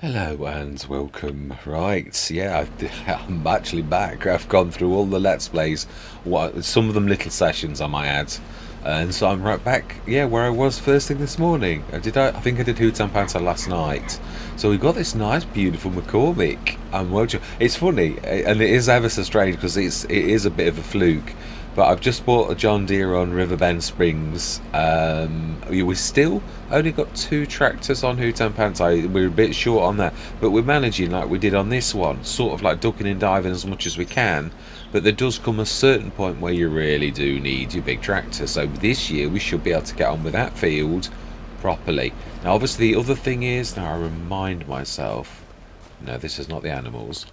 Hello and welcome. Right, yeah, I'm actually back. I've gone through all the Let's Plays, some of them little sessions I might add, and so I'm right back, yeah, where I was first thing this morning. I think I did Hootan Panta last night. So we got this nice, beautiful McCormick. It's funny, and it is ever so strange because it is a bit of a fluke. But I've just bought a John Deere on Riverbend Springs. We still only got 2 tractors on Hootan Pantai. We're a bit short on that, but we're managing like we did on this one, sort of like ducking and diving as much as we can. But there does come a certain point where you really do need your big tractor. So this year we should be able to get on with that field properly. Now obviously the other thing is, now I remind myself, no, this is not the animals.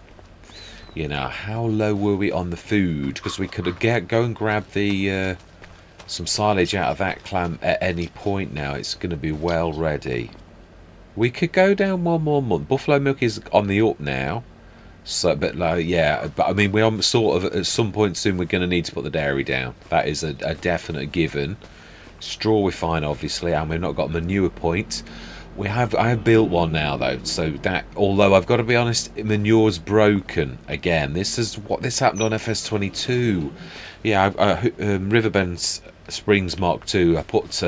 You know, how low were we on the food? Because we could go and grab the some silage out of that clam at any point now. It's going to be well ready. We could go down one more month. Buffalo milk is on the up now. So, but like, yeah, but I mean, we're sort of at some point soon we're going to need to put the dairy down. That is a definite given. Straw we're fine, obviously, and we've not got a manure point. I have built one now though, so that, although I've got to be honest, manure's broken again. This happened on FS25. Yeah, Riverbend Springs Mark II. I put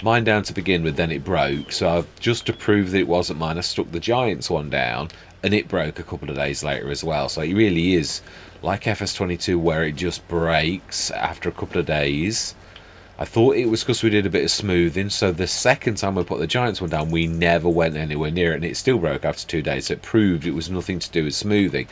mine down to begin with, then it broke. So just to prove that it wasn't mine, I stuck the Giants one down, and it broke a couple of days later as well. So it really is like FS25, where it just breaks after a couple of days. I thought it was because we did a bit of smoothing, so the second time we put the Giants one down, we never went anywhere near it, and it still broke after 2 days, so it proved it was nothing to do with smoothing.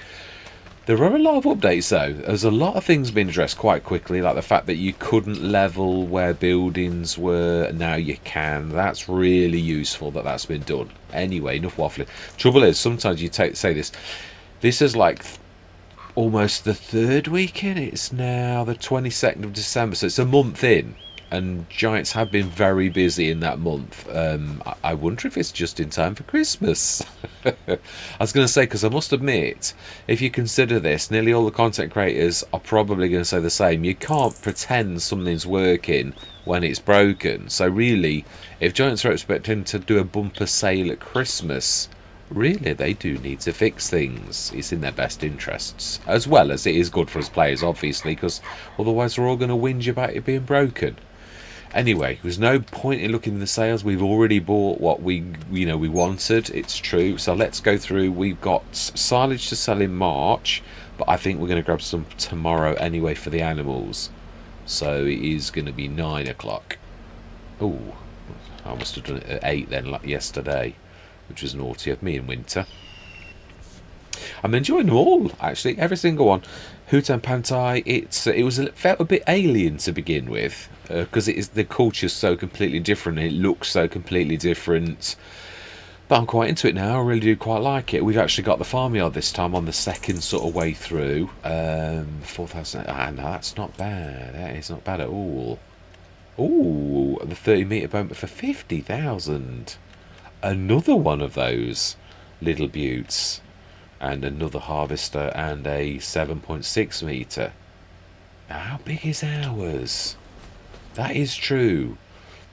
There are a lot of updates though. There's a lot of things being addressed quite quickly, like the fact that you couldn't level where buildings were, and now you can. That's really useful that that's been done. Anyway, enough waffling. Trouble is, sometimes you say this. This is like almost the 3rd week in. It's now the 22nd of December, so it's a month in. And Giants have been very busy in that month. I wonder if it's just in time for Christmas. I was going to say, because I must admit, if you consider this, nearly all the content creators are probably going to say the same. You can't pretend something's working when it's broken. So really, if Giants are expecting to do a bumper sale at Christmas, really they do need to fix things. It's in their best interests, as well as it is good for us players, obviously, because otherwise we're all going to whinge about it being broken. Anyway, there's no point in looking at the sales. We've already bought what we wanted. It's true. So let's go through. We've got silage to sell in March, but I think we're going to grab some tomorrow anyway for the animals. So it is going to be 9 o'clock. Oh, I must have done it at 8 then, like yesterday, which was naughty of me in winter. I'm enjoying them all, actually, every single one. Hootan Pantai, felt a bit alien to begin with, because the culture's so completely different, it looks so completely different. But I'm quite into it now. I really do quite like it. We've actually got the farmyard this time on the second sort of way through. 4,000. No, that's not bad. That is not bad at all. Ooh, the 30-metre boat for 50,000. Another one of those little beauts. And another harvester and a 7.6 metre. Now, how big is ours? That is true.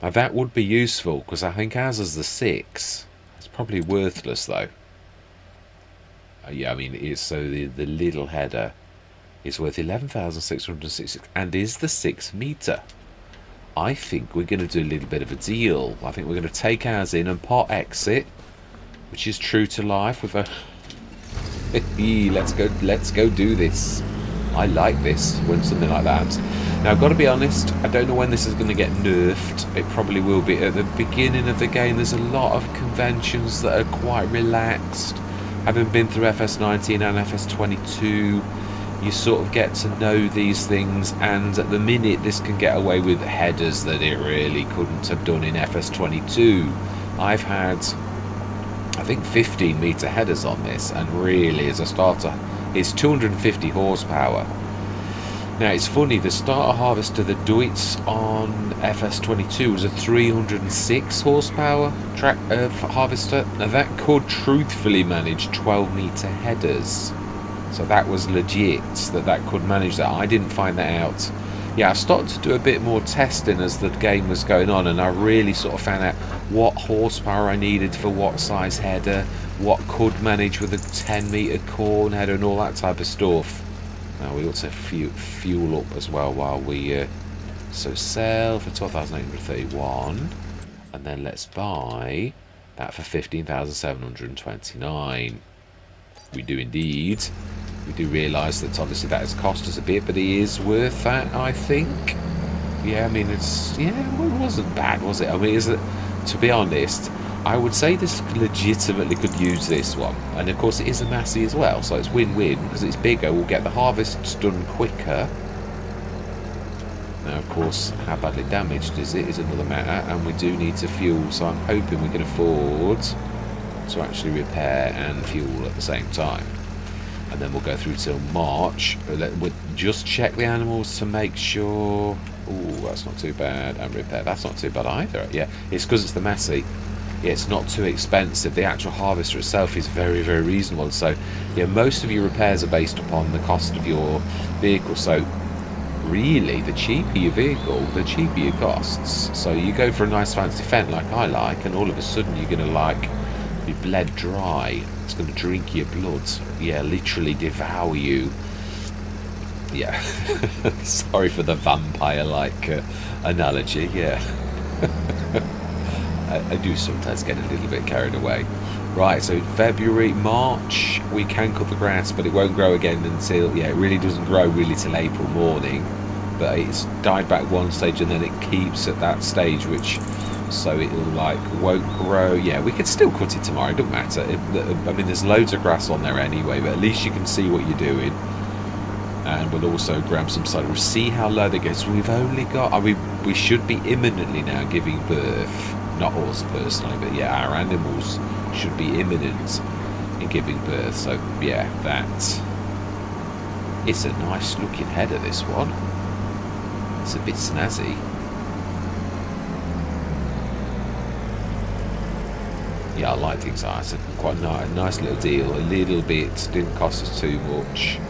Now that would be useful, because I think ours is the 6. It's probably worthless though. Yeah, I mean, it's so the little header is worth 11,666 and is the 6 metre. I think we're going to do a little bit of a deal. I think we're going to take ours in and pot exit, which is true to life with a let's go do this. I like this when something like that. Now I've got to be honest, I don't know when this is going to get nerfed. It probably will be at the beginning of the game. There's a lot of conventions that are quite relaxed. Having been through FS19 and FS22, you sort of get to know these things, and at the minute this can get away with headers that it really couldn't have done in FS22. I've had, I think, 15-metre headers on this, and really as a starter it's 250 horsepower. Now it's funny, the starter harvester, the Deutz on FS22 was a 306 horsepower harvester. Now that could truthfully manage 12-metre headers, so that was legit, that could manage that. I didn't find that out yeah, I started to do a bit more testing as the game was going on, and I really sort of found out what horsepower I needed for what size header, what could manage with a 10-meter corn header, and all that type of stuff. Now we also fuel up as well while we so sell for 12,831, and then let's buy that for 15,729. We do indeed. We do realise that obviously that has cost us a bit, but it is worth that, I think. Yeah, I mean, well, it wasn't bad, was it? I mean, to be honest, I would say this legitimately could use this one. And of course, it is a Massey as well, so it's win-win because it's bigger. We'll get the harvests done quicker. Now, of course, how badly damaged is it is another matter, and we do need to fuel, so I'm hoping we can afford to actually repair and fuel at the same time. And then we'll go through till March. We'll just check the animals to make sure. Oh, that's not too bad. And repair. That's not too bad either. Yeah, it's because it's the Massey. Yeah, it's not too expensive. The actual harvester itself is very, very reasonable. So, yeah, most of your repairs are based upon the cost of your vehicle. So, really, the cheaper your vehicle, the cheaper your costs. So you go for a nice fancy Fendt like I like, and all of a sudden you're going to be bled dry. It's going to drink your blood. Yeah, literally devour you. Yeah. Sorry for the vampire-like analogy. Yeah. I do sometimes get a little bit carried away. Right, so February, March, we can cut the grass, but it won't grow again until, yeah, it really doesn't grow really till April morning. But it's died back one stage and then it keeps at that stage, which, so it'll won't grow. Yeah, we could still cut it tomorrow, it doesn't matter. I mean, there's loads of grass on there anyway, but at least you can see what you're doing. And we'll also grab some cider. We'll see how low they go. So we've only got, we should be imminently now giving birth. Not us personally, but yeah, our animals should be imminent in giving birth. So yeah, it's a nice looking header, this one. It's a bit snazzy. Yeah, I like things like that. It's quite a nice little deal. A little bit, didn't cost us too much,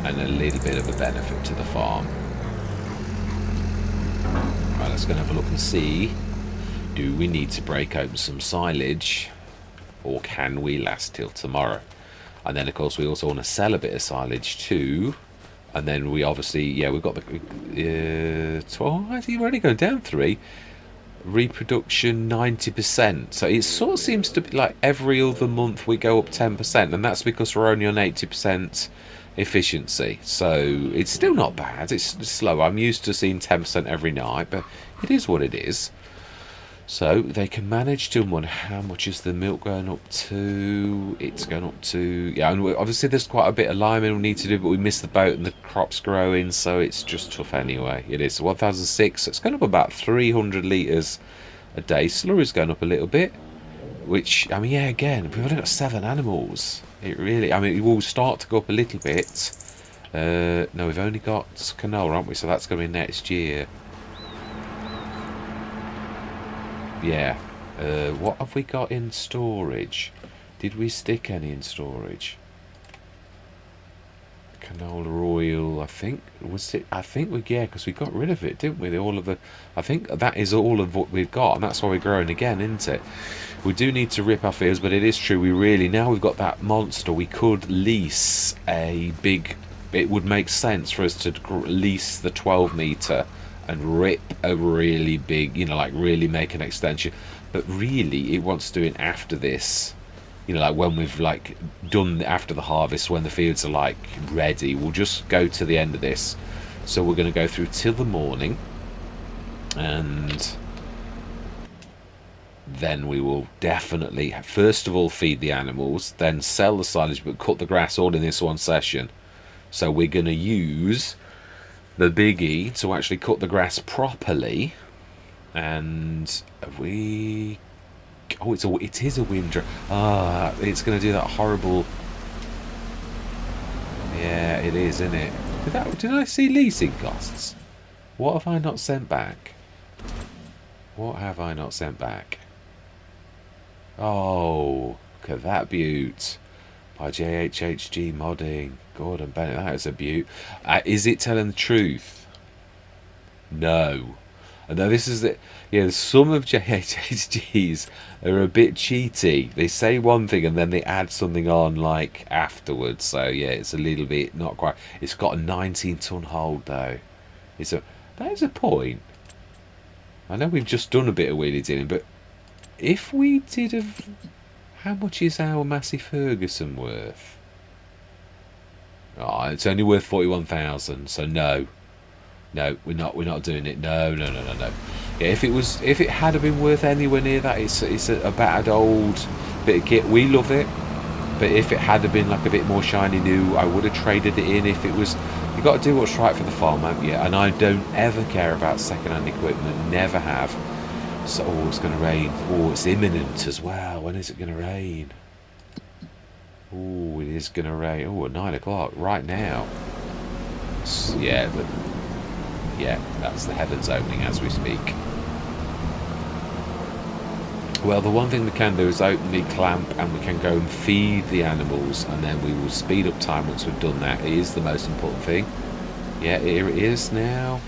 and a little bit of a benefit to the farm. Right, let's go and have a look and see. Do we need to break open some silage, or can we last till tomorrow? And then, of course, we also want to sell a bit of silage too. And then we obviously, yeah, we've got the 12. I think we're only going down 3. Reproduction 90%. So it sort of seems to be like every other month we go up 10%, and that's because we're only on 80% efficiency. So it's still not bad. It's slow. I'm used to seeing 10% every night, but it is what it is. So they can manage to wonder how much is the milk going up to. It's going up to, yeah, and obviously there's quite a bit of liming we need to do, but we missed the boat and the crop's growing, so it's just tough anyway. It is 1006, so it's going up about 300 litres a day. Slurry's going up a little bit, which, I mean, yeah, again, we've only got 7 animals. It really, I mean, it will start to go up a little bit. No, we've only got canola, aren't we? So that's going to be next year. Yeah. What have we got in storage? Did we stick any in storage? Canola oil, I think. Was it? I think we, yeah, because we got rid of it, didn't we? All of the, I think that is all of what we've got, and that's why we're growing again, isn't it? We do need to rip our fields, but it is true. We really, now we've got that monster, we could lease a big. It would make sense for us to lease the 12-meter. And rip a really big, really make an extension. But really, it wants doing after this, when we've done after the harvest, when the fields are ready. We'll just go to the end of this. So we're going to go through till the morning, and then we will definitely first of all feed the animals, then sell the silage, but cut the grass all in this one session. So we're going to use the biggie to actually cut the grass properly. And we, oh, it is a windrow. It's going to do that horrible, yeah, it is, isn't it? Did I see leasing costs? What have I not sent back? What have I not sent back? Oh, look at that beaut by JHHG Modding. Gordon Bennett, that is a beaut. Is it telling the truth? No. And now this is the, yeah, some of JHGs are a bit cheaty. They say one thing and then they add something on like afterwards. So yeah, it's a little bit not quite. It's got a 19-ton hold though. That is a point. I know we've just done a bit of wheelie dealing, but if we did have, how much is our Massey Ferguson worth? Oh, it's only worth 41,000. So no. No, we're not doing it. No, no, no, no, no. Yeah, if it had been worth anywhere near that, it's a battered old bit of kit. We love it, but if it had been like a bit more shiny new, I would have traded it in. If it was, you got to do what's right for the farm, haven't you? And I don't ever care about second-hand equipment. Never have. So, oh, it's going to rain. Oh, it's imminent as well. When is it going to rain? Oh, it is going to rain. Oh, at 9 o'clock right now. Yeah, but. Yeah, that's the heavens opening as we speak. Well, the one thing we can do is open the clamp and we can go and feed the animals, and then we will speed up time once we've done that. It is the most important thing. Yeah, here it is now.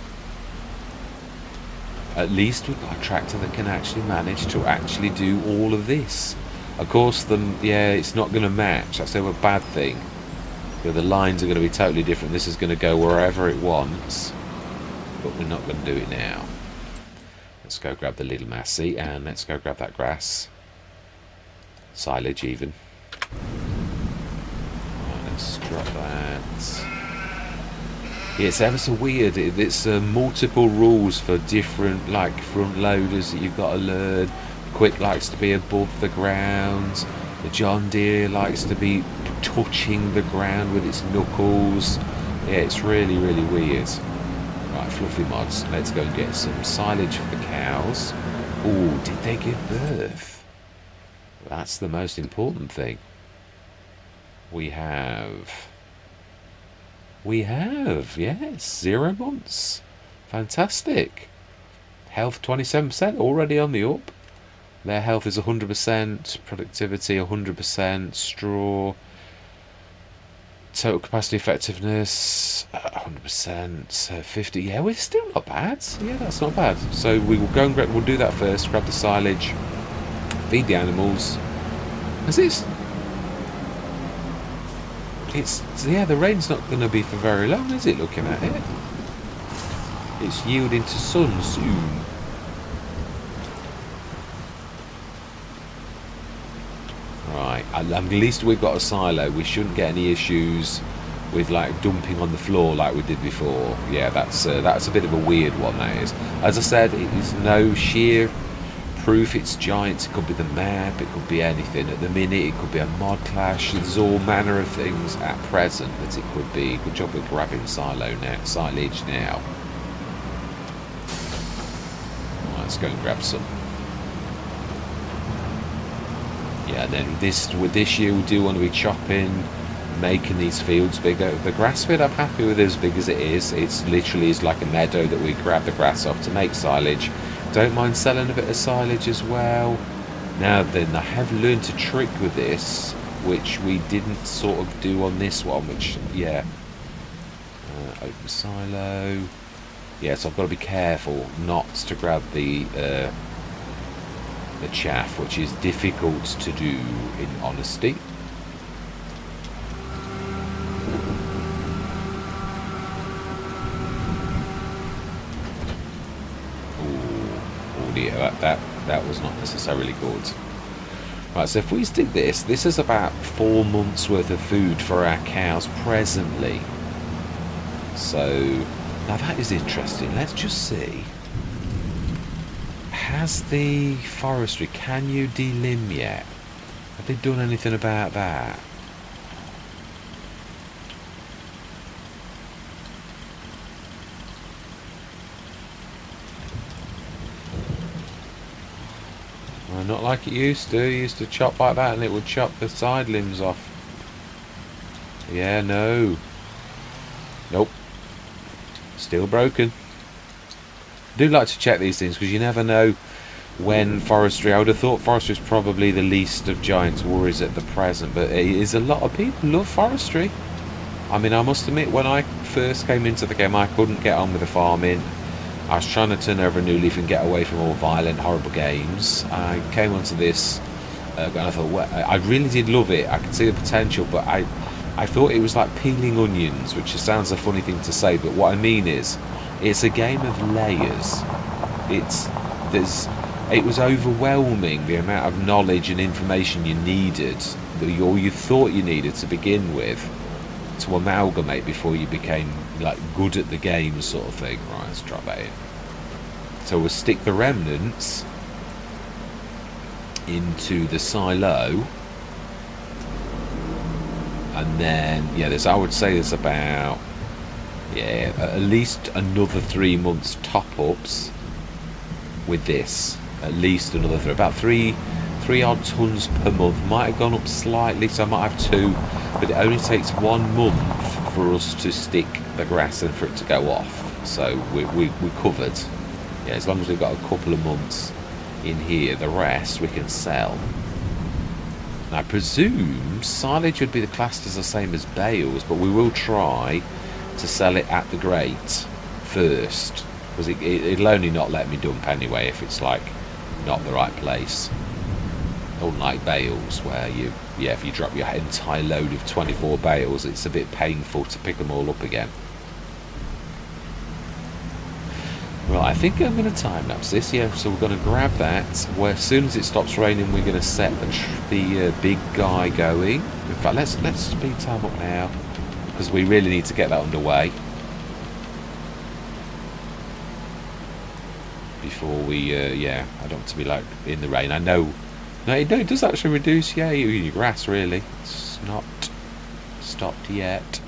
At least we've got a tractor that can actually manage to actually do all of this. Of course, yeah, it's not going to match. That's a bad thing. The lines are going to be totally different. This is going to go wherever it wants. But we're not going to do it now. Let's go grab the little Massey and let's go grab that grass. Silage even. Right, let's drop that. Yeah, it's ever so weird. It's multiple rules for different like front loaders that you've got to learn. Quick likes to be above the ground. The John Deere likes to be touching the ground with its knuckles. Yeah, it's really, really weird. Right, fluffy mods. Let's go and get some silage for the cows. Oh, did they give birth? That's the most important thing. We have, yes, 0 months. Fantastic. Health 27%, already on the up. Their health is 100%, productivity 100%, straw. Total capacity effectiveness 100%, 50. Yeah, we're still not bad. Yeah, that's not bad. So we will go and we'll do that first. Grab the silage, feed the animals. As it's yeah, the rain's not going to be for very long, is it? Looking at it, it's yielding to sun soon. Right, at least we've got a silo. We shouldn't get any issues with like dumping on the floor like we did before. Yeah, that's a bit of a weird one, that is. As I said, it is no sheer proof it's giants. It could be the map, it could be anything. At the minute, it could be a mod clash. There's all manner of things at present that it could be. Good job with grabbing silage now. Right, let's go and grab some. Yeah, then with this year we do want to be chopping, making these fields bigger. The grass field I'm happy with as big as it is. It's literally is like a meadow that we grab the grass off to make silage. Don't mind selling a bit of silage as well. Now then, I have learned a trick with this, which we didn't sort of do on this one, which, yeah. Open silo. Yeah, so I've got to be careful not to grab the chaff, which is difficult to do in honesty. Oh dear, that was not necessarily good. Right, so if we did this is about 4 months worth of food for our cows presently. So now that is interesting. Let's just see. Has the forestry, can you delimb yet? Have they done anything about that? Well, not like it used to. It used to chop like that and it would chop the side limbs off. Yeah, no. Nope. Still broken. I do like to check these things because you never know when forestry. I would have thought forestry is probably the least of Giants' worries at the present, but it is a lot of people love forestry. I mean, I must admit, when I first came into the game, I couldn't get on with the farming. I was trying to turn over a new leaf and get away from all violent, horrible games. I came onto this, and I thought, well, I really did love it. I could see the potential, but I thought it was like peeling onions, which sounds a funny thing to say, but what I mean is, it's a game of layers. It was overwhelming, the amount of knowledge and information you needed, or you thought you needed to begin with, to amalgamate before you became like good at the game, sort of thing. Right, let's drop that in. So we'll stick the remnants into the silo, and then I would say there's about at least another 3 months top ups with this. At least another about three odd tons per month. Might have gone up slightly, so I might have 2, but it only takes 1 month for us to stick the grass and for it to go off. So we're covered. As long as we've got a couple of months in here, the rest we can sell. And I presume silage would be the classed as the same as bales, but we will try to sell it at the grate first, because it'll only not let me dump anyway if it's like not the right place. Unlike bales, where if you drop your entire load of 24 bales, it's a bit painful to pick them all up again. Right, I think I'm going to time lapse this. So we're going to grab that. Where as soon as it stops raining, we're going to set the big guy going. In fact, let's speed time up now, because we really need to get that underway before we I don't want to be like in the rain. I know. No, it does actually reduce, your grass, really. It's not stopped yet.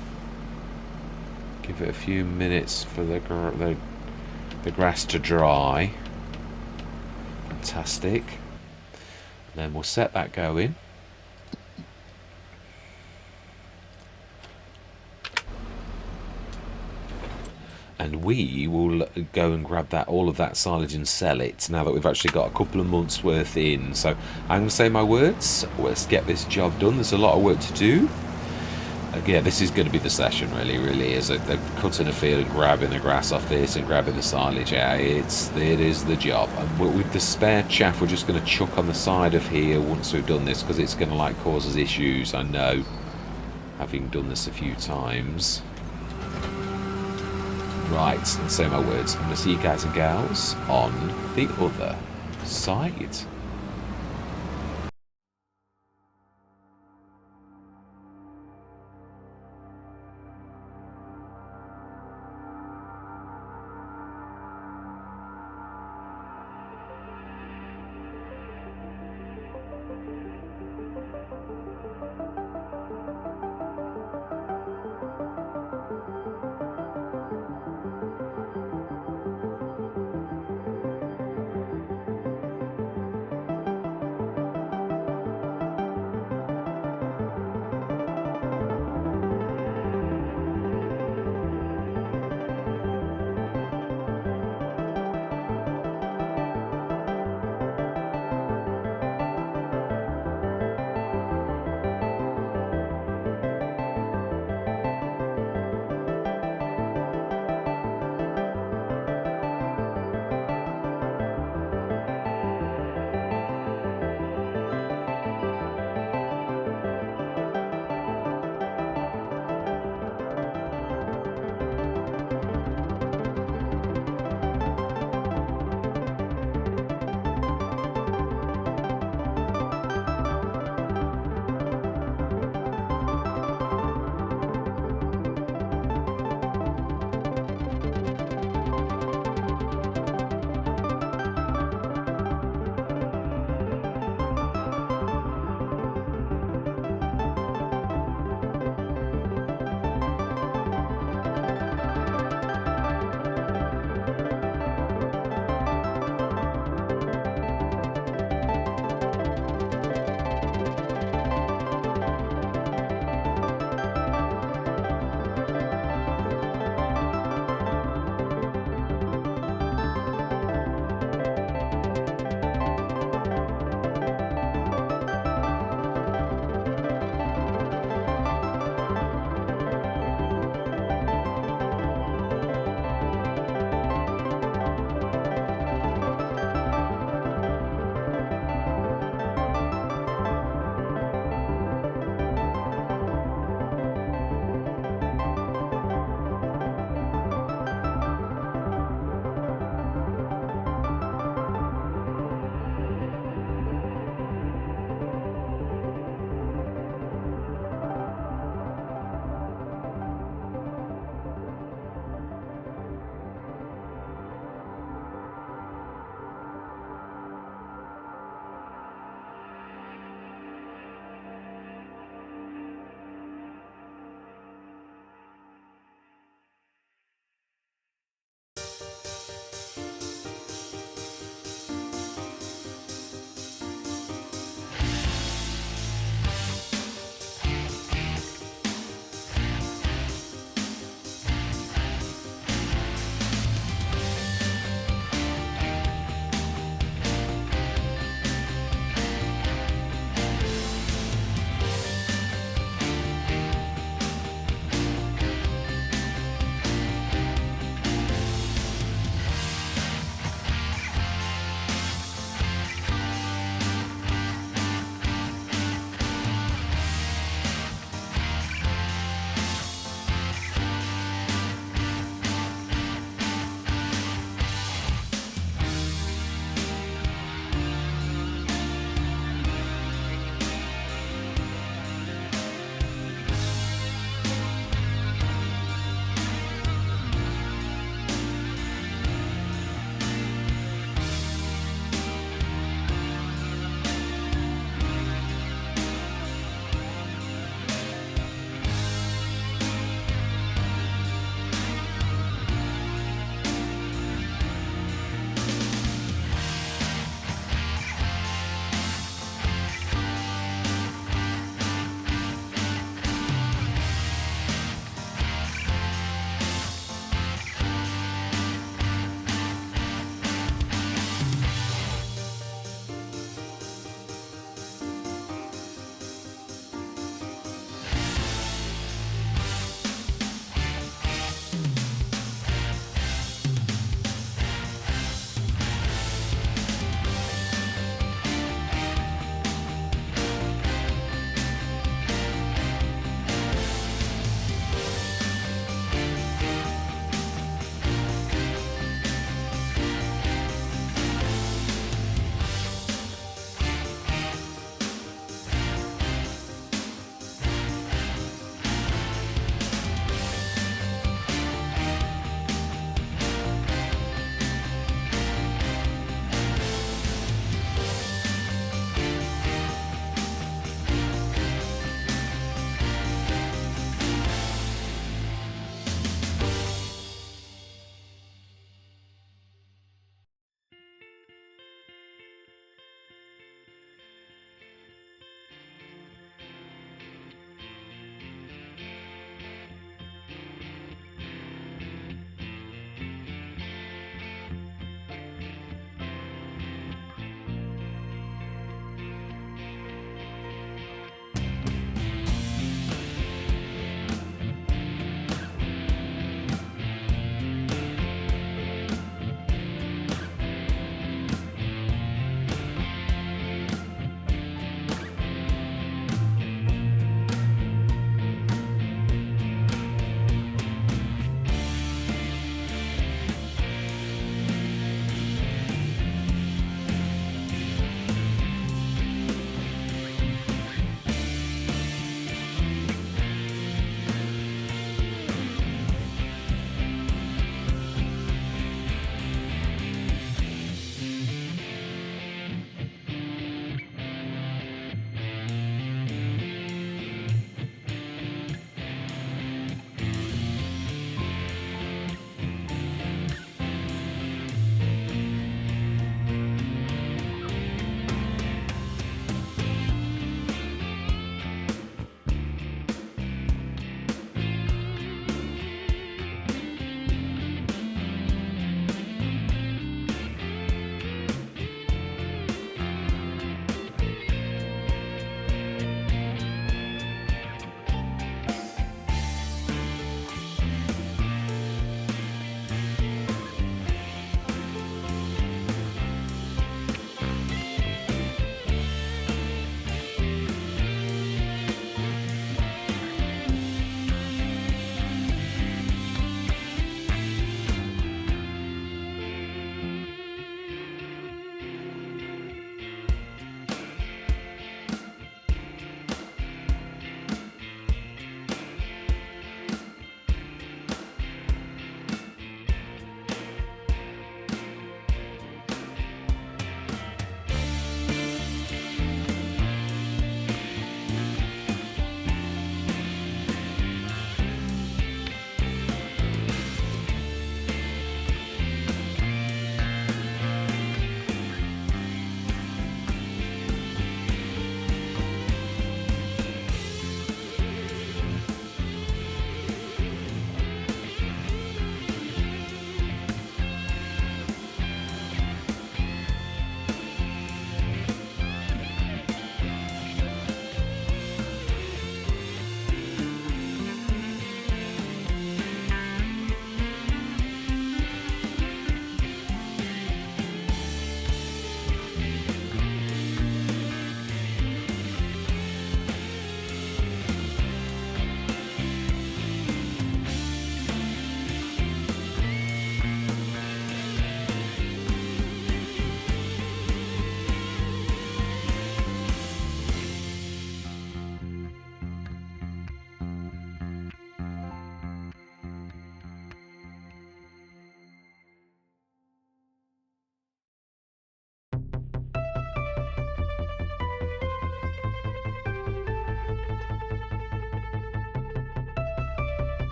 Give it a few minutes for the grass to dry. Fantastic. Then we'll set that going. And we will go and grab all of that silage and sell it now that we've actually got a couple of months worth in. So I'm going to say my words. Let's get this job done. There's a lot of work to do. This is going to be the session, really is. They're cutting a field and grabbing the grass off this and grabbing the silage. It is the job. And with the spare chaff, we're just going to chuck on the side of here once we've done this, because it's going to cause us issues, I know, having done this a few times. Right, and say my words. I'm going to see you guys and gals on the other side.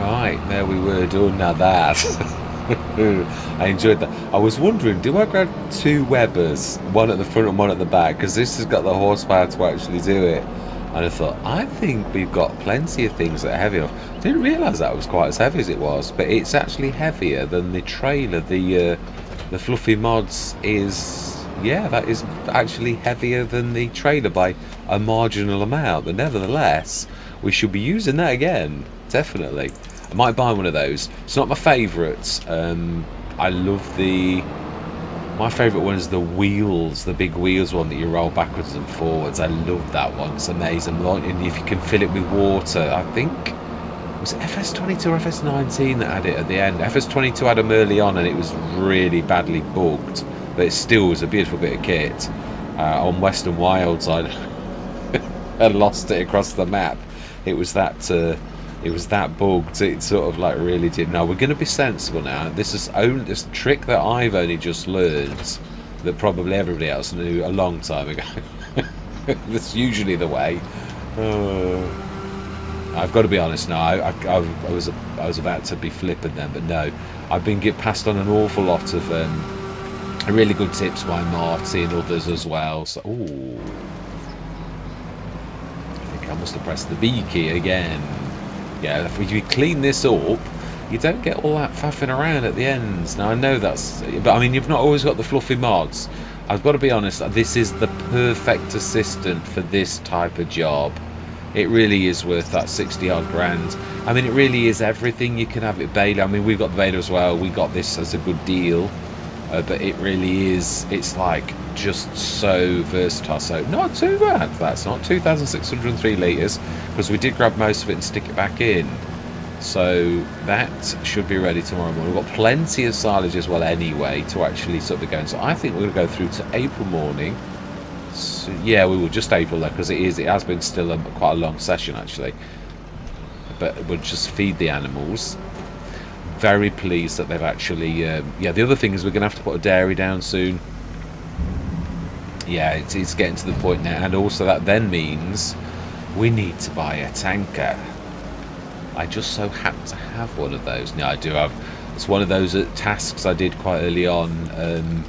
Right, there we were doing now that. I enjoyed that. I was wondering, do I grab two Webbers, one at the front and one at the back? Because this has got the horsepower to actually do it. And I thought, I think we've got plenty of things that are heavy enough. Didn't realise that was quite as heavy as it was, but it's actually heavier than the trailer. The Fluffy Mods is, yeah, that is actually heavier than the trailer by a marginal amount. But nevertheless, we should be using that again, definitely. I might buy one of those. It's not my favourites. I love the... My favourite one is the wheels, the big wheels one that you roll backwards and forwards. I love that one. It's amazing. And if you can fill it with water, I think... Was it FS22 or FS19 that had it at the end? FS22 had them early on and it was really badly bugged. But it still was a beautiful bit of kit. On Western Wilds, I lost it across the map. It was that bugged. It sort of like really did. No, we're going to be sensible now. This is only this trick that I've only just learned that probably everybody else knew a long time ago. That's usually the way. I've got to be honest now. I was about to be flippant then, but no. I've been passed on an awful lot of really good tips by Marty and others as well. So, ooh. I must have pressed the B key again. Yeah, if you clean this up, you don't get all that faffing around at the ends. Now, I know that's... But, I mean, you've not always got the fluffy mods. I've got to be honest, this is the perfect assistant for this type of job. It really is worth that 60-odd grand. I mean, it really is everything. You can have it Bailey. I mean, we've got the Bailey as well. We got this as a good deal. But it really is... It's like... just so versatile. So not too bad. That's not 2,603 litres, because we did grab most of it and stick it back in, so that should be ready tomorrow morning. We've got plenty of silage as well anyway to actually sort of go. So I think we're going to go through to April morning. So, yeah, we will just April though, because it has been still quite a long session actually, but we'll just feed the animals. Very pleased that they've actually yeah, the other thing is we're going to have to put a dairy down soon. Yeah, it's getting to the point now, and also that then means we need to buy a tanker. I just so happen to have one of those. No, I do have. It's one of those tasks I did quite early on.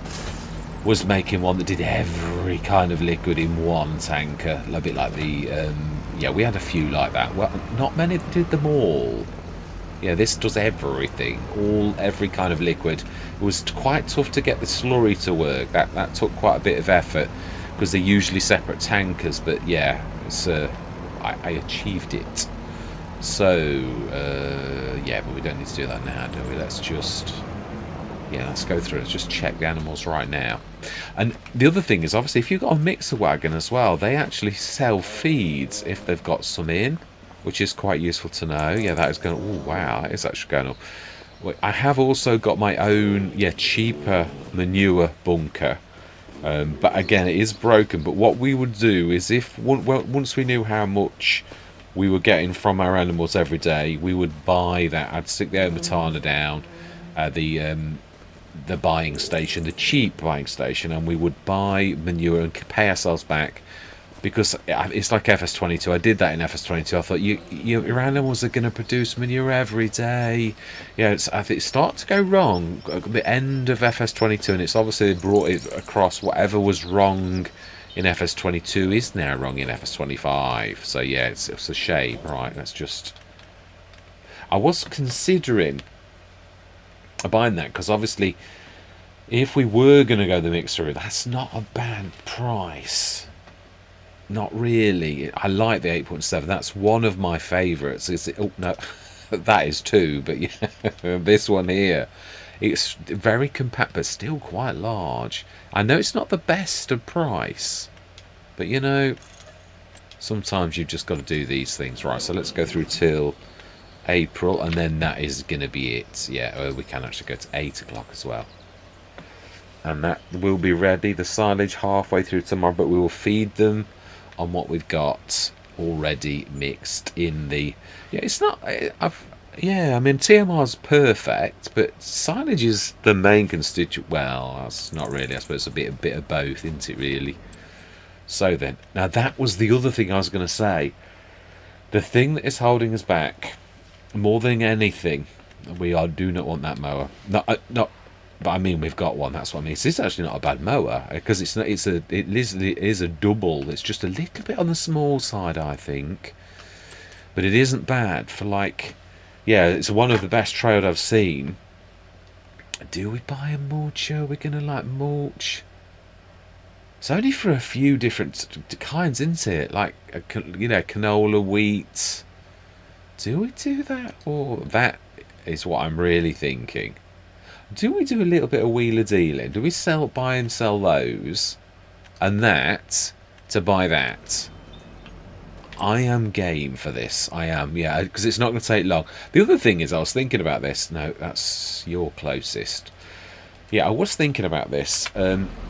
Was making one that did every kind of liquid in one tanker, a bit like the. Yeah, we had a few like that. Well, not many did them all. Yeah, this does everything, every kind of liquid. It was quite tough to get the slurry to work. That took quite a bit of effort because they're usually separate tankers. But yeah, it's I achieved it. So yeah, but we don't need to do that now, do we? Let's just let's go through. Let's just check the animals right now. And the other thing is, obviously, if you've got a mixer wagon as well, they actually sell feeds if they've got some in, which is quite useful to know. Yeah, that is going. Oh wow, that is actually going up. I have also got my own, cheaper manure bunker, but again, it is broken. But what we would do is, once we knew how much we were getting from our animals every day, we would buy that. I'd stick the Omatana down, the buying station, the cheap buying station, and we would buy manure and pay ourselves back. Because it's like FS22. I did that in FS22. I thought your animals are going to produce manure every day. Yeah, I think it started to go wrong at the end of FS22, and it's obviously brought it across. Whatever was wrong in FS22 is now wrong in FS25. So yeah, it's a shame. Right, let's just... I was considering buying that because obviously, if we were going to go the mixer route, that's not a bad price. Not really. I like the 8.7. That's one of my favourites. Oh no, that is two. But yeah, this one here, it's very compact, but still quite large. I know it's not the best of price, but you know, sometimes you've just got to do these things right. So let's go through till April, and then that is going to be it. Yeah, we can actually go to 8 o'clock as well. And that will be ready. The silage halfway through tomorrow, but we will feed them on what we've got already mixed in the... Yeah, it's not... I mean, TMR's perfect, but silage is the main constituent. Well, that's not really. I suppose a bit of both, isn't it, really? So then, now that was the other thing I was going to say. The thing that is holding us back More than anything, do not want that mower. Not, but I mean we've got one. That's what I mean. It's actually not a bad mower because it's not. It is a double. It's just a little bit on the small side, I think, but it isn't bad for like. Yeah, it's one of the best trailed I've seen. Do we buy a mulcher? We're gonna like mulch. It's only for a few different kinds, isn't it? Like canola, wheat. Do we do that? Or that is what I'm really thinking. Do we do a little bit of wheeler dealing? Do we buy and sell those? And that to buy that? I am game for this. I am, yeah, because it's not going to take long. The other thing is I was thinking about this. No, that's your closest. Yeah, I was thinking about this.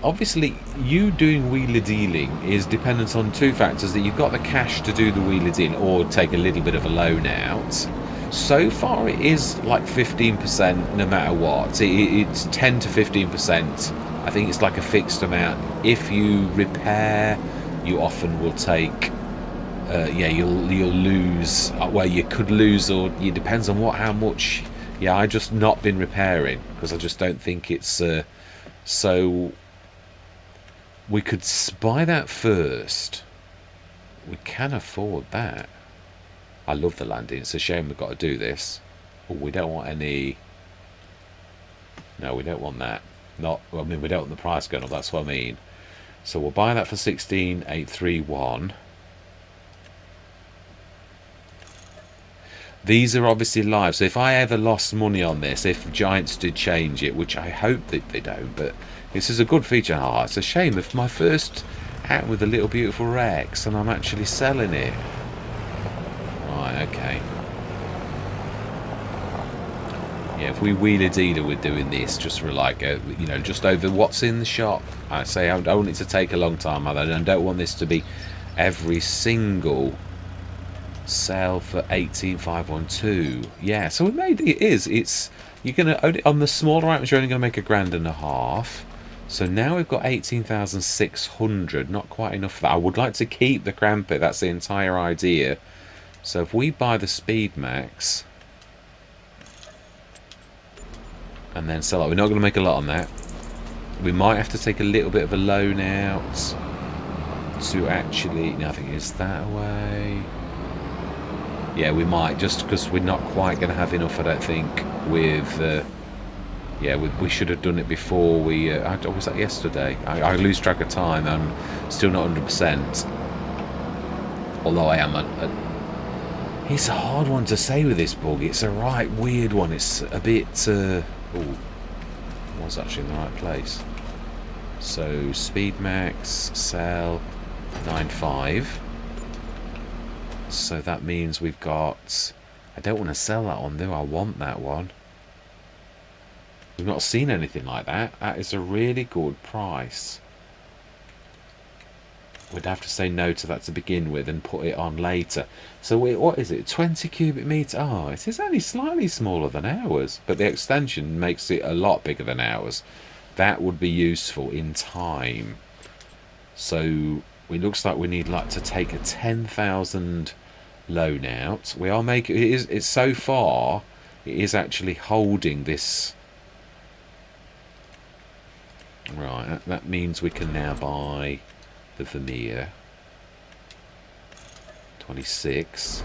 Obviously, you doing wheeler dealing is dependent on two factors: that you've got the cash to do the wheeler dealing or take a little bit of a loan out. So far, it is like 15% no matter what. It's 10 to 15%. I think it's like a fixed amount. If you repair, you often will take. Yeah, you'll lose. Well, you could lose, or it depends on how much. Yeah, I just not been repairing because I just don't think it's. So we could buy that first. We can afford that. I love the landing. It's a shame we've got to do this. Oh, we don't want any. No, we don't want that. Not. I mean, we don't want the price going up. That's what I mean. So we'll buy that for 16,831. These are obviously live, so if I ever lost money on this, if Giants did change it, which I hope that they don't, but this is a good feature. Oh, it's a shame if my first out with a little beautiful Rex and I'm actually selling it. Right, okay. Yeah, if we wheeler dealer, we're doing this just for like, just over what's in the shop. I say I don't want it to take a long time. I don't want this to be every single sale for 18,512. Yeah, so we made it. It's you're gonna on the smaller items you're only gonna make £1,500. So now we've got 18,600. Not quite enough for that. I would like to keep the Crampit. That's the entire idea. So if we buy the Speed Max and then sell it, we're not going to make a lot on that. We might have to take a little bit of a loan out to actually. No, I think it's that way. Yeah, we might, just because we're not quite going to have enough, I don't think, with... yeah, we should have done it before we... was that yesterday? I lose track of time. I'm still not 100%. Although I am... it's a hard one to say with this bug. It's a right weird one. It's a bit... oh, I was actually in the right place. So, Speed Max, sell, 9.5. So that means we've got... I don't want to sell that one, do I? Want that one. We've not seen anything like that. That is a really good price. We'd have to say no to that to begin with and put it on later. So what is it? 20 cubic meter? Oh, it is only slightly smaller than ours. But the extension makes it a lot bigger than ours. That would be useful in time. So it looks like we need to take a 10,000 loan out. We are making it's so far it is actually holding this. Right, that means we can now buy the Vermeer 26.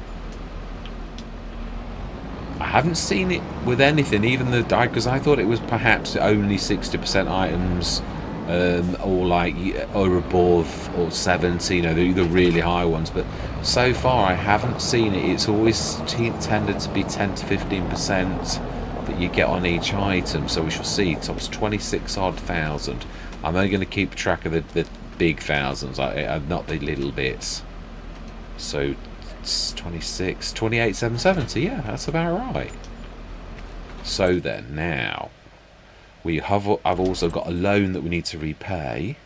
I haven't seen it with anything, even the die, because I thought it was perhaps only 60% items, or above, or 70, the really high ones. But so far I haven't seen it. It's always tended to be 10 to 15% that you get on each item. So we shall see. So it's 26 odd thousand. I'm only going to keep track of the big thousands, not the little bits. So it's 26, 28,770. Yeah, that's about right. So then now I've also got a loan that we need to repay.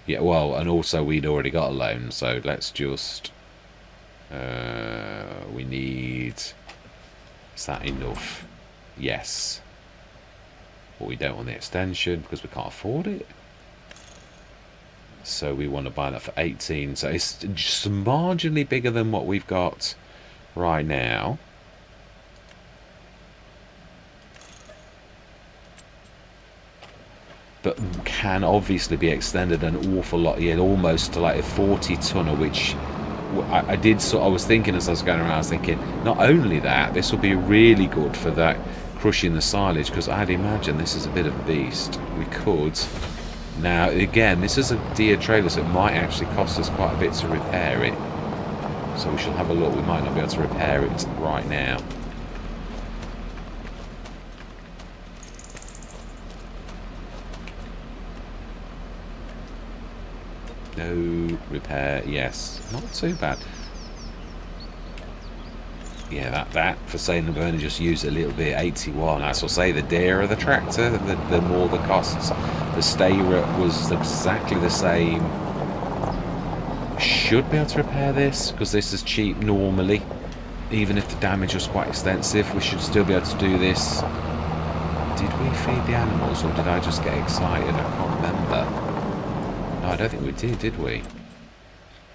Yeah, well, and also we'd already got a loan, so let's just we need, is that enough? Yes. But we don't want the extension because we can't afford it. So we want to buy that for 18. So it's just marginally bigger than what we've got right now. But can obviously be extended an awful lot. Yeah, almost to like a 40 tonner, which I did. So I was thinking as I was going around, I was thinking not only that, this will be really good for that crushing the silage, because I'd imagine this is a bit of a beast. We could. Now again, this is a deer trailer, so it might actually cost us quite a bit to repair it. So we shall have a look. We might not be able to repair it right now. No repair, yes. Not too bad. Yeah, that for saying we're going to just use a little bit, 81. As I'll say, the dearer the tractor, the more the costs. The stayer was exactly the same. Should be able to repair this, because this is cheap normally. Even if the damage was quite extensive, we should still be able to do this. Did we feed the animals, or did I just get excited? I can't remember. No, I don't think we did we?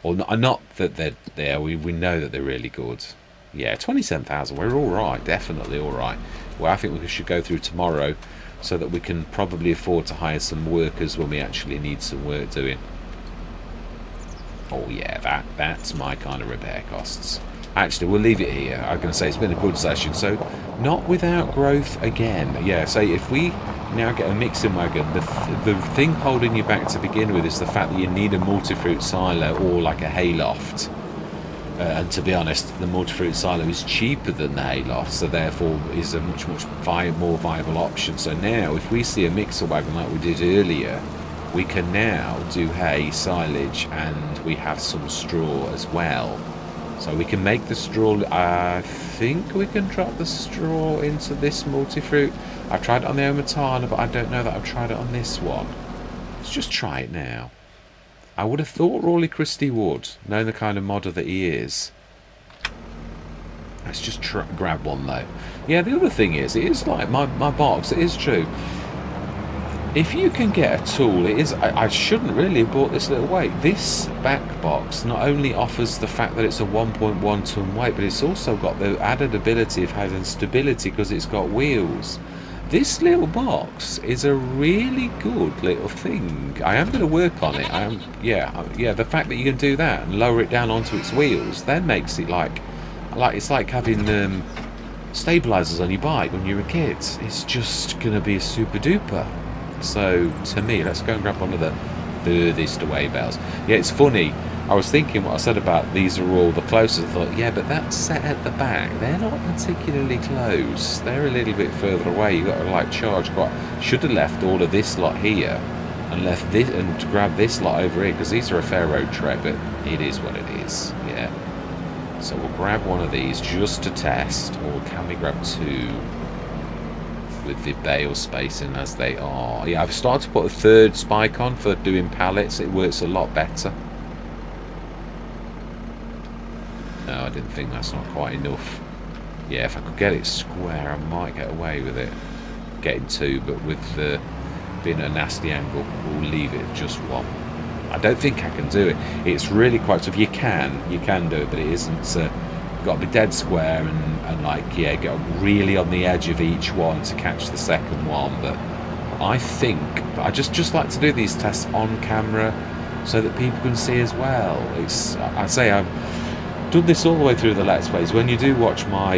Or not that they're there. We know that they're really good. Yeah, 27,000. We're all right. Definitely all right. Well, I think we should go through tomorrow so that we can probably afford to hire some workers when we actually need some work doing. Oh yeah, that's my kind of repair costs. Actually, we'll leave it here. I'm going to say it's been a good session. So, not without growth again. Yeah, so if we now get a mixing wagon, the thing holding you back to begin with is the fact that you need a multi-fruit silo or like a hayloft. And to be honest, the multi-fruit silo is cheaper than the hayloft, so therefore is a much more viable option. So now, if we see a mixer wagon like we did earlier, we can now do hay, silage, and we have some straw as well. So we can make the straw. I think we can drop the straw into this multi-fruit. I've tried it on the Omatana, but I don't know that I've tried it on this one. Let's just try it now. I would have thought Rawley Christie would, knowing the kind of modder that he is. Let's just grab one though. Yeah, the other thing is, it is like my box. It is true. If you can get a tool, it is. I shouldn't really have bought this little weight. This back box not only offers the fact that it's a 1.1 ton weight, but it's also got the added ability of having stability because it's got wheels. This little box is a really good little thing. I am going to work on it. Yeah. The fact that you can do that and lower it down onto its wheels then makes it like it's like having stabilizers on your bike when you're a kid. It's just going to be a super duper. So to me, let's go and grab one of the furthest away bells. Yeah, it's funny. I was thinking what I said about these are all the closest. I thought, yeah, but that's set at the back. They're not particularly close. They're a little bit further away. You've got to like charge quite. Should have left all of this lot here and left this and grab this lot over here because these are a fair road trip, but it is what it is. Yeah. So we'll grab one of these just to test, or can we grab two? With the bale spacing as they are. Yeah, I've started to put a third spike on for doing pallets. It works a lot better. No, I didn't think that's not quite enough. Yeah, if I could get it square, I might get away with it. Getting two, but with the being a nasty angle, we'll leave it at just one. I don't think I can do it. It's really quite tough. You can do it, but it isn't. You've got to be dead square and like, yeah, go really on the edge of each one to catch the second one. But I think I just like to do these tests on camera so that people can see as well. I'd say I've done this all the way through the Let's Plays. When you do watch my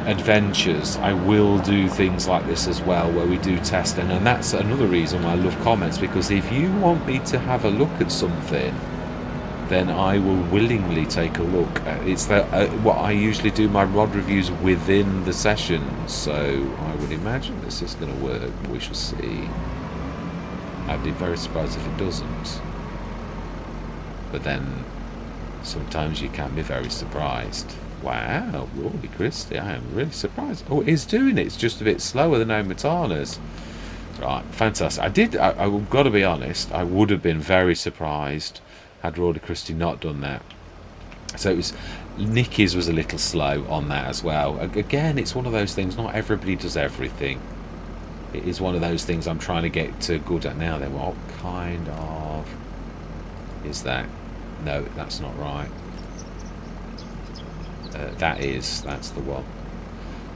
adventures, I will do things like this as well, where we do testing, and that's another reason why I love comments, because if you want me to have a look at something, then I will willingly take a look. It's what I usually do my rod reviews within the sessions, so I would imagine this is going to work. We shall see. I'd be very surprised if it doesn't. But then sometimes you can be very surprised. Wow, Rawley Christie, I am really surprised. Oh, it is doing it. It's just a bit slower than Omatana's. Right, fantastic. I've got to be honest, I would have been very surprised had Rawley Christie not done that. So it was, Nicky's was a little slow on that as well. Again, it's one of those things, not everybody does everything. It is one of those things I'm trying to get to good at now. Then what kind of is that? No, that's not right. That's the one.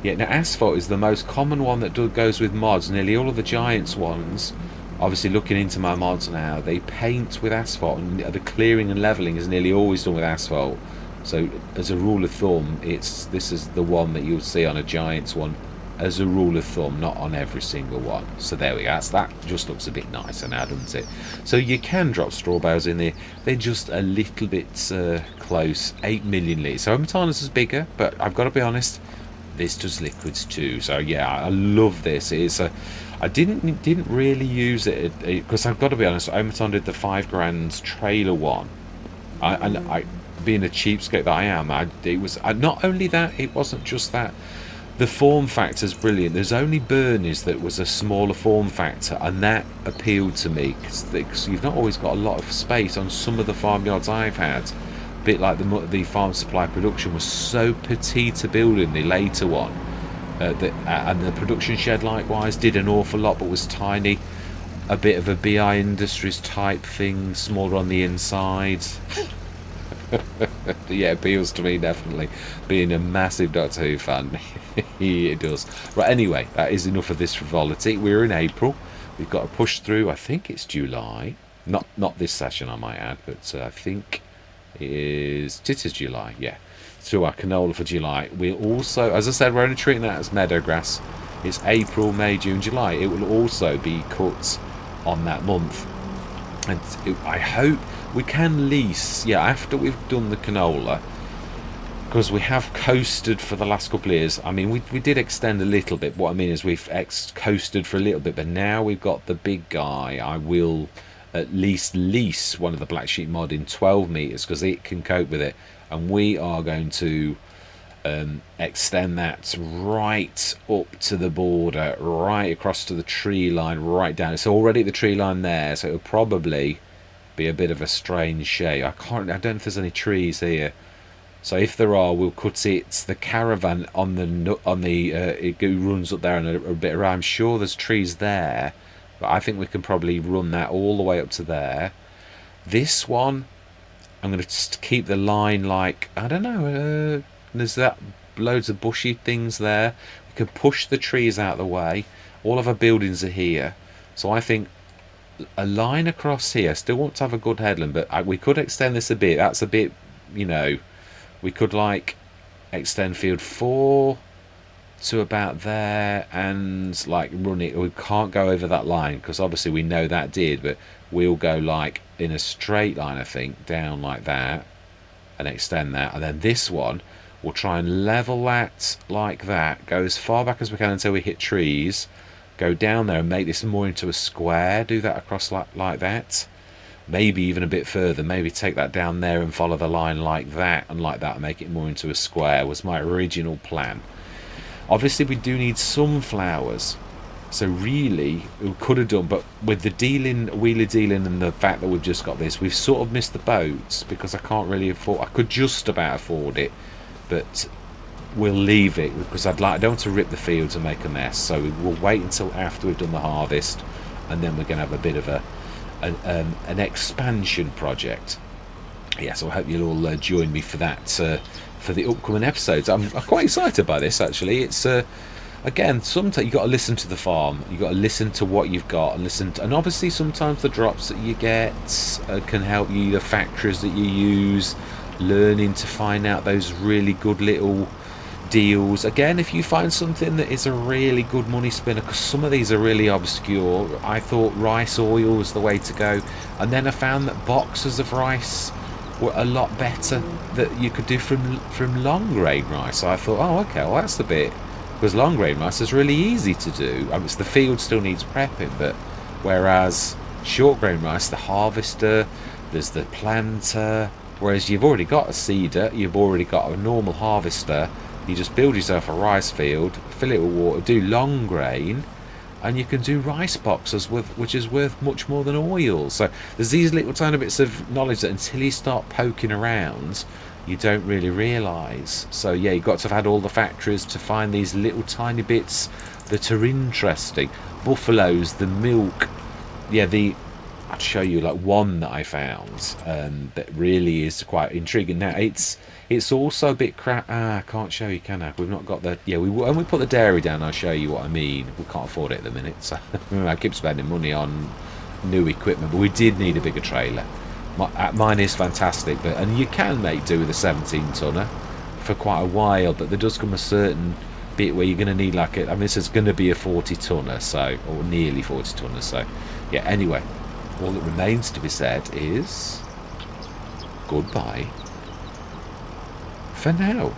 Yeah, now asphalt is the most common one that goes with mods. Nearly all of the Giants ones, obviously looking into my mods now, they paint with asphalt, and the clearing and levelling is nearly always done with asphalt. So as a rule of thumb, this is the one that you'll see on a Giants one, as a rule of thumb, not on every single one. So there we go. That just looks a bit nicer now, doesn't it? So you can drop straw bales in there. They're just a little bit close. 8 million litres. So Hermitanis is bigger, but I've got to be honest, this does liquids too. So yeah, I love this. I didn't really use it because I've got to be honest, Omaton did the £5 trailer one. I being a cheapskate that I am, it was not only that, it wasn't just that. The form factor's brilliant. There's only Bernie's that was a smaller form factor, and that appealed to me because you've not always got a lot of space on some of the farmyards I've had. A bit like the farm supply production was so petite to build in the later one, and the production shed likewise did an awful lot but was tiny. A bit of a BI Industries type thing, smaller on the inside. Yeah, it appeals to me definitely. Being a massive Doctor Who fan, it does. Right, anyway, that is enough of this frivolity. We're in April. We've got to push through. I think it's July. Not this session, I might add, but I think it is July. Yeah, through our canola for July. We're also, as I said, we're only treating that as meadow grass. It's April, May, June, July. It will also be cut on that month, and I hope we can lease, yeah, after we've done the canola, because we have coasted for the last couple of years. I mean, we did extend a little bit. What I mean is we've coasted for a little bit, but now we've got the big guy. I will at least lease one of the black sheep mod in 12 meters because it can cope with it, and we are going to extend that right up to the border, right across to the tree line, right down. It's already at the tree line there, so it'll probably be a bit of a strange shape. I don't know if there's any trees here, so if there are, we'll cut it. The caravan on the it runs up there and a bit around. I'm sure there's trees there, but I think we can probably run that all the way up to there. This one, I'm going to keep the line like, I don't know, there's that loads of bushy things there. We can push the trees out of the way. All of our buildings are here, so I think a line across here. Still want to have a good headland, but we could extend this a bit. That's a bit, you know, we could like extend field 4 to about there and like run it. We can't go over that line because obviously we know that did, but we'll go like in a straight line, I think, down like that and extend that, and then this one we'll try and level that like that, go as far back as we can until we hit trees, go down there and make this more into a square, do that across like that, maybe even a bit further, maybe take that down there and follow the line like that and make it more into a square, was my original plan. Obviously we do need some flowers, so really we could have done, but with the wheeler dealing and the fact that we've just got this, we've sort of missed the boats because I can't really afford, I could just about afford it, but we'll leave it because I don't want to rip the fields and make a mess, so we'll wait until after we've done the harvest, and then we're going to have a bit of an expansion project. Yeah, so I hope you'll all join me for that for the upcoming episodes. I'm quite excited by this actually. It's again, sometimes you got to listen to the farm, you got to listen to what you've got and obviously sometimes the drops that you get can help you, the factories that you use, learning to find out those really good little deals. Again, if you find something that is a really good money spinner, because some of these are really obscure, I thought rice oil was the way to go, and then I found that boxes of rice were a lot better that you could do from long grain rice. So I thought, oh okay, well that's the bit, because long grain rice is really easy to do. I mean, the field still needs prepping, but whereas short grain rice, the harvester, there's the planter, whereas you've already got a seeder, you've already got a normal harvester. You just build yourself a rice field, fill it with water, do long grain, and you can do rice boxes which is worth much more than oil. So there's these little tiny bits of knowledge that until you start poking around, you don't really realise. So yeah, you've got to have had all the factories to find these little tiny bits that are interesting. Buffaloes, the milk, yeah, I'd show you like one that I found that really is quite intriguing. Now it's also a bit crap. I can't show you, can I? We've not got the when we put the dairy down, I'll show you what I mean. We can't afford it at the minute, so I keep spending money on new equipment, but we did need a bigger trailer. Mine is fantastic, and you can make do with a 17 tonner for quite a while, but there does come a certain bit where you're going to need like I mean, this is going to be a 40 tonner, so, or nearly 40 tonner, so yeah. Anyway, all that remains to be said is goodbye for now.